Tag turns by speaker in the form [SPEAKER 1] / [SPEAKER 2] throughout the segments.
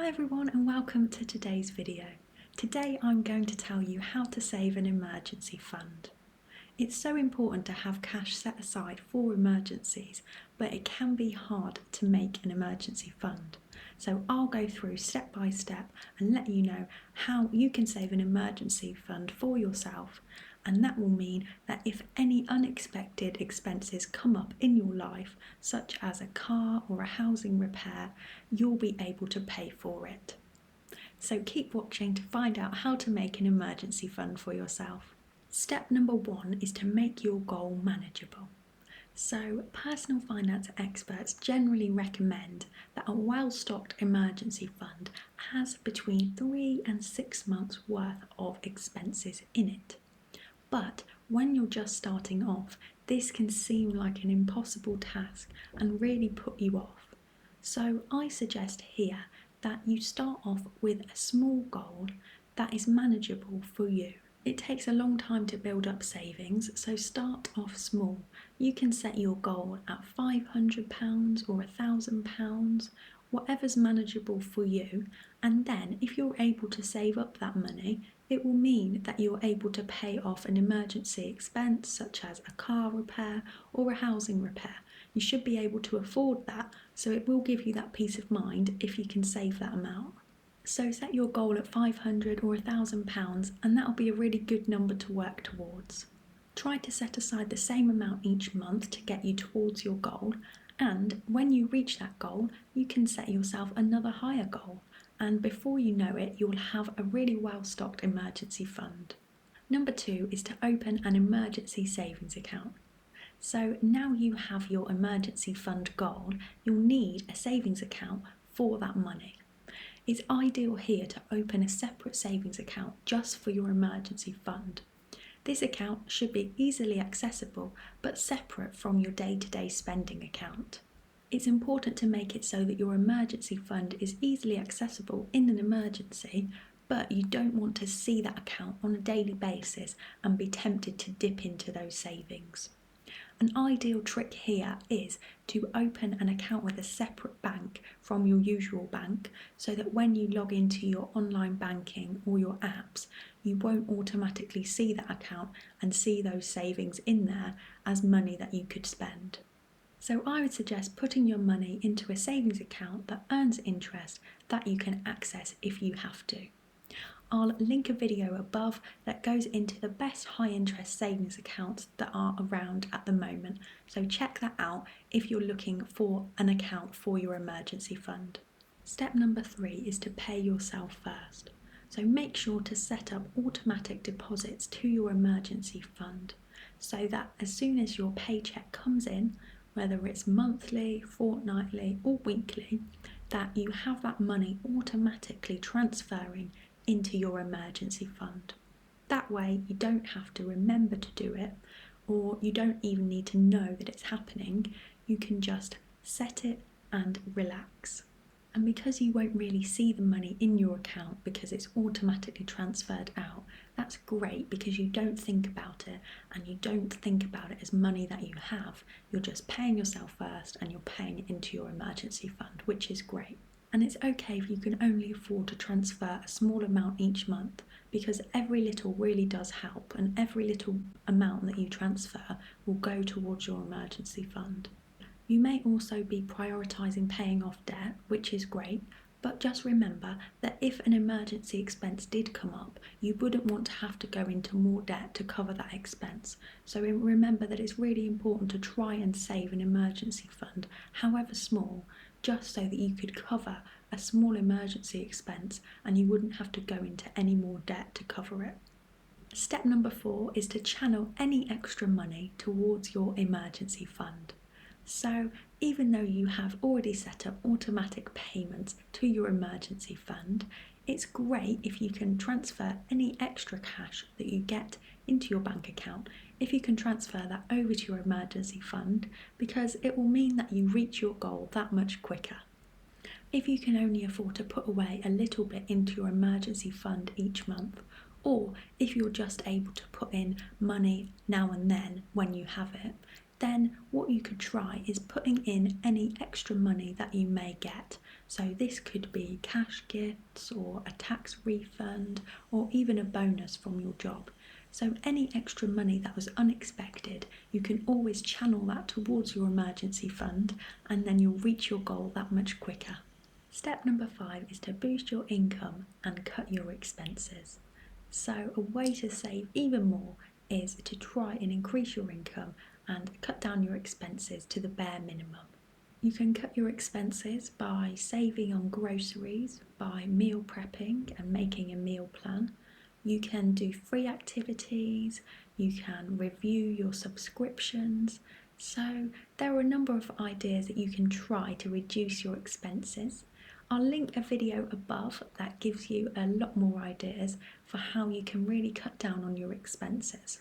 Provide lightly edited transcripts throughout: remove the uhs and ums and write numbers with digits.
[SPEAKER 1] Hi everyone and welcome to today's video. Today I'm going to tell you how to save an emergency fund. It's so important to have cash set aside for emergencies, but it can be hard to make an emergency fund. So I'll go through step by step and let you know how you can save an emergency fund for yourself, and that will mean that if any unexpected expenses come up in your life, such as a car or a housing repair, you'll be able to pay for it. So keep watching to find out how to make an emergency fund for yourself. Step number 1 is to make your goal manageable. So, personal finance experts generally recommend that a well-stocked emergency fund has between 3 and 6 months worth of expenses in it. But when you're just starting off, this can seem like an impossible task and really put you off. So I suggest here that you start off with a small goal that is manageable for you. It takes a long time to build up savings, so start off small. You can set your goal at £500 or £1,000, whatever's manageable for you, and then if you're able to save up that money, it will mean that you're able to pay off an emergency expense such as a car repair or a housing repair. You should be able to afford that, so it will give you that peace of mind if you can save that amount. So set your goal at £500 or £1,000 and that'll be a really good number to work towards. Try to set aside the same amount each month to get you towards your goal, and when you reach that goal you can set yourself another higher goal, and before you know it you'll have a really well stocked emergency fund. Number 2 is to open an emergency savings account. So now you have your emergency fund goal, you'll need a savings account for that money. It's ideal here to open a separate savings account just for your emergency fund. This account should be easily accessible but separate from your day-to-day spending account. It's important to make it so that your emergency fund is easily accessible in an emergency, but you don't want to see that account on a daily basis and be tempted to dip into those savings. An ideal trick here is to open an account with a separate bank from your usual bank, so that when you log into your online banking or your apps, you won't automatically see that account and see those savings in there as money that you could spend. So I would suggest putting your money into a savings account that earns interest that you can access if you have to. I'll link a video above that goes into the best high interest savings accounts that are around at the moment, so check that out if you're looking for an account for your emergency fund. Step number 3 is to pay yourself first. So make sure to set up automatic deposits to your emergency fund so that as soon as your paycheck comes in, whether it's monthly, fortnightly or weekly, that you have that money automatically transferring into your emergency fund. That way you don't have to remember to do it, or you don't even need to know that it's happening. You can just set it and relax. And because you won't really see the money in your account because it's automatically transferred out, that's great because you don't think about it and you don't think about it as money that you have. You're just paying yourself first and you're paying it into your emergency fund, which is great. And it's okay if you can only afford to transfer a small amount each month, because every little really does help, and every little amount that you transfer will go towards your emergency fund. You may also be prioritising paying off debt, which is great, but just remember that if an emergency expense did come up, you wouldn't want to have to go into more debt to cover that expense. So remember that it's really important to try and save an emergency fund, however small, just so that you could cover a small emergency expense and you wouldn't have to go into any more debt to cover it. Step number 4 is to channel any extra money towards your emergency fund. So even though you have already set up automatic payments to your emergency fund, it's great if you can transfer any extra cash that you get into your bank account, if you can transfer that over to your emergency fund, because it will mean that you reach your goal that much quicker. If you can only afford to put away a little bit into your emergency fund each month, or if you're just able to put in money now and then when you have it, then what you could try is putting in any extra money that you may get. So this could be cash gifts or a tax refund or even a bonus from your job. So any extra money that was unexpected, you can always channel that towards your emergency fund, and then you'll reach your goal that much quicker. Step number 5 is to boost your income and cut your expenses. So a way to save even more is to try and increase your income and cut down your expenses to the bare minimum. You can cut your expenses by saving on groceries, by meal prepping and making a meal plan. You can do free activities, you can review your subscriptions. So there are a number of ideas that you can try to reduce your expenses. I'll link a video above that gives you a lot more ideas for how you can really cut down on your expenses.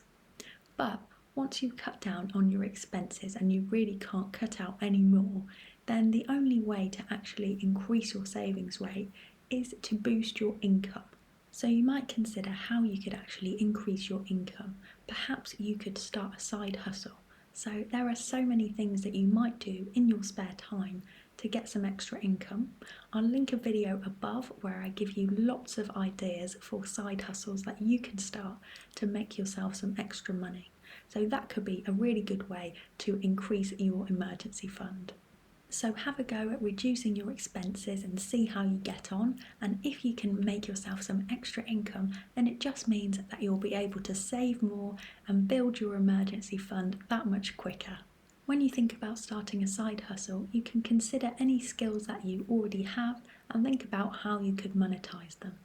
[SPEAKER 1] But once you cut down on your expenses and you really can't cut out any more, then the only way to actually increase your savings rate is to boost your income. So you might consider how you could actually increase your income. Perhaps you could start a side hustle. So there are so many things that you might do in your spare time to get some extra income. I'll link a video above where I give you lots of ideas for side hustles that you can start to make yourself some extra money. So that could be a really good way to increase your emergency fund. So have a go at reducing your expenses and see how you get on, and if you can make yourself some extra income, then it just means that you'll be able to save more and build your emergency fund that much quicker. When you think about starting a side hustle, you can consider any skills that you already have and think about how you could monetize them.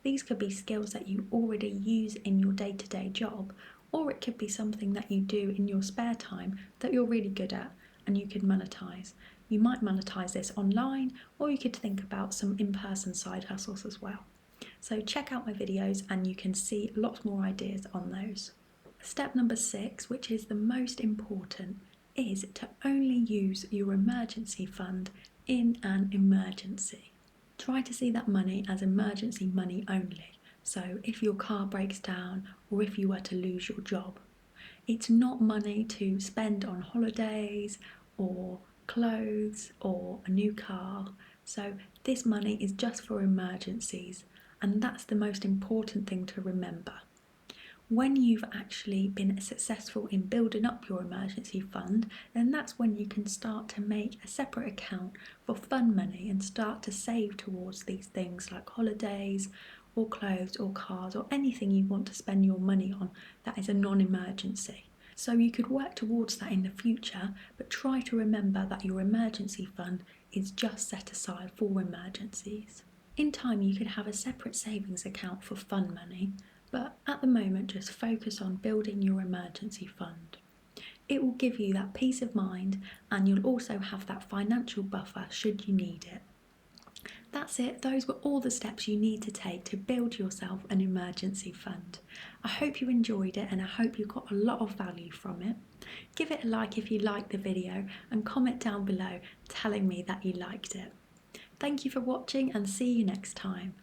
[SPEAKER 1] These could be skills that you already use in your day-to-day job, or it could be something that you do in your spare time that you're really good at and you could monetize. You might monetize this online, or you could think about some in-person side hustles as well. So check out my videos and you can see lots more ideas on those. Step number 6, which is the most important, is to only use your emergency fund in an emergency. Try to see that money as emergency money only. So if your car breaks down or if you were to lose your job. It's not money to spend on holidays or clothes or a new car. So this money is just for emergencies, and that's the most important thing to remember. When you've actually been successful in building up your emergency fund, then that's when you can start to make a separate account for fun money and start to save towards these things like holidays or clothes or cars or anything you want to spend your money on that is a non-emergency. So you could work towards that in the future, but try to remember that your emergency fund is just set aside for emergencies. In time you could have a separate savings account for fun money, but at the moment just focus on building your emergency fund. It will give you that peace of mind, and you'll also have that financial buffer should you need it. That's it, those were all the steps you need to take to build yourself an emergency fund. I hope you enjoyed it and I hope you got a lot of value from it. Give it a like if you liked the video and comment down below telling me that you liked it. Thank you for watching and see you next time.